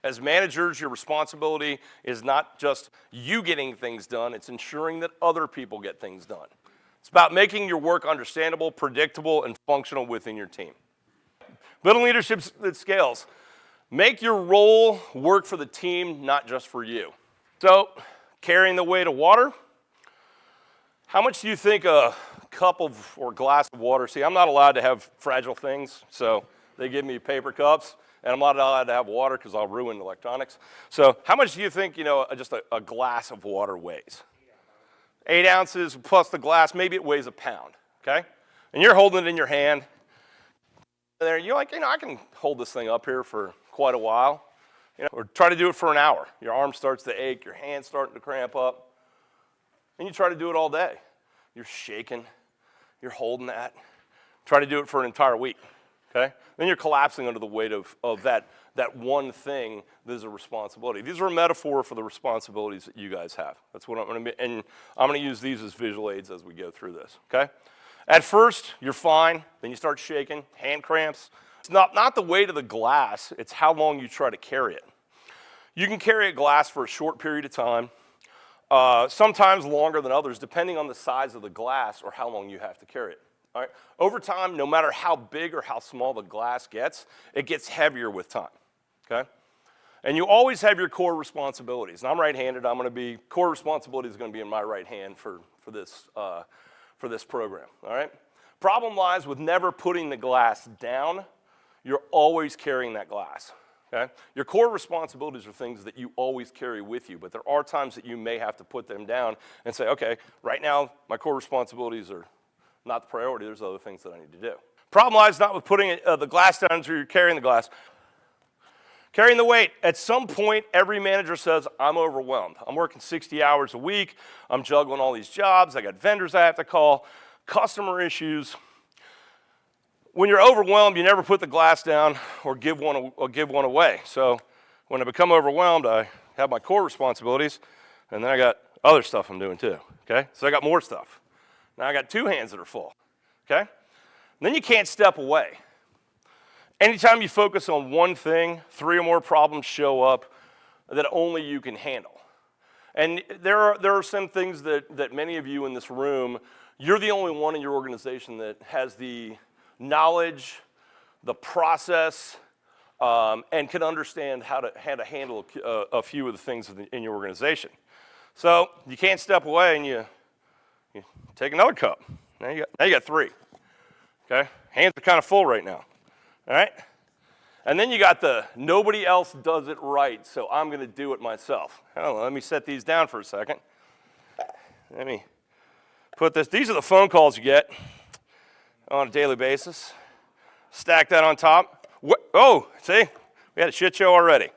As managers, your responsibility is not just you getting things done, it's ensuring that other people get things done. It's about making your work understandable, predictable, and functional within your team. Building leadership that scales. Make your role work for the team, not just for you. So, carrying the weight of water. How much do you think a cup of or glass of water? See, I'm not allowed to have fragile things, so they give me paper cups, and I'm not allowed to have water because I'll ruin electronics. So, how much do you think, just a glass of water weighs? 8 ounces plus the glass, maybe it weighs a pound, okay? And you're holding it in your hand. And you're like, I can hold this thing up here for quite a while. Or try to do it for an hour. Your arm starts to ache, your hand's starting to cramp up. And you try to do it all day. You're shaking, you're holding that. Try to do it for an entire week, okay? Then you're collapsing under the weight of that one thing that is a responsibility. These are a metaphor for the responsibilities that you guys have. That's what I'm going to be, and I'm going to use these as visual aids as we go through this, okay? At first, you're fine. Then you start shaking, hand cramps. It's not the weight of the glass. It's how long you try to carry it. You can carry a glass for a short period of time, sometimes longer than others, depending on the size of the glass or how long you have to carry it. All right? Over time, no matter how big or how small the glass gets, it gets heavier with time. Okay? And you always have your core responsibilities. And I'm right-handed. Core responsibility is going to be in my right hand for this program. All right? Problem lies with never putting the glass down. You're always carrying that glass. Okay? Your core responsibilities are things that you always carry with you, but there are times that you may have to put them down and say, okay, right now my core responsibilities are not the priority. There's other things that I need to do. Problem lies not with putting the glass down until you're carrying the glass. Carrying the weight. At some point, every manager says, I'm overwhelmed. I'm working 60 hours a week. I'm juggling all these jobs. I got vendors I have to call, customer issues. When you're overwhelmed, you never put the glass down or give one away. So when I become overwhelmed, I have my core responsibilities, and then I got other stuff I'm doing too, okay? So I got more stuff. Now I got 2 hands that are full, okay? And then you can't step away. Anytime you focus on one thing, 3 or more problems show up that only you can handle. And there are some things that many of you in this room, you're the only one in your organization that has the knowledge, the process, and can understand how to handle a few of the things in your organization. So you can't step away and you take another cup. Now you got 3. Okay? Hands are kind of full right now. All right? And then you got the nobody else does it right, so I'm going to do it myself. Let me set these down for a second. Let me put this. These are the phone calls you get on a daily basis. Stack that on top. Oh, see? We had a shit show already.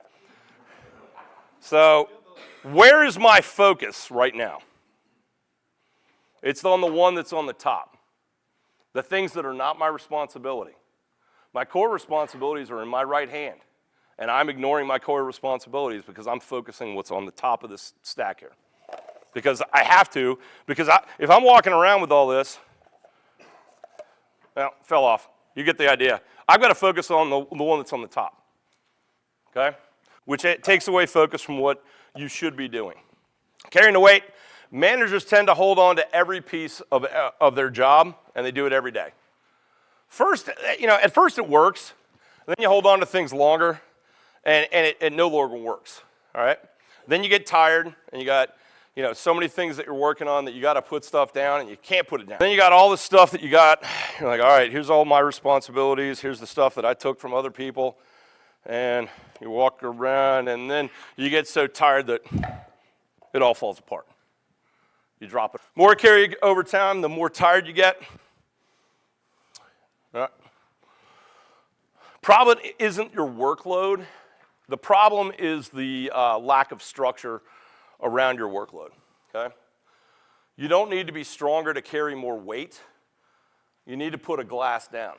So, where is my focus right now? It's on the one that's on the top. The things that are not my responsibility. My core responsibilities are in my right hand, and I'm ignoring my core responsibilities because I'm focusing what's on the top of this stack here. Because I have to, because if I'm walking around with all this, well, fell off. You get the idea. I've got to focus on the one that's on the top, okay? Which it takes away focus from what you should be doing. Carrying the weight, managers tend to hold on to every piece of their job, and they do it every day. First, at first it works, then you hold on to things longer, and it no longer works, all right? Then you get tired, and you got, so many things that you're working on that you got to put stuff down, and you can't put it down. Then you got all this stuff that you got, you're like, all right, here's all my responsibilities, here's the stuff that I took from other people, and you walk around, and then you get so tired that it all falls apart. You drop it. More carry over time, the more tired you get. Problem isn't your workload. The problem is the lack of structure around your workload, okay? You don't need to be stronger to carry more weight. You need to put a glass down.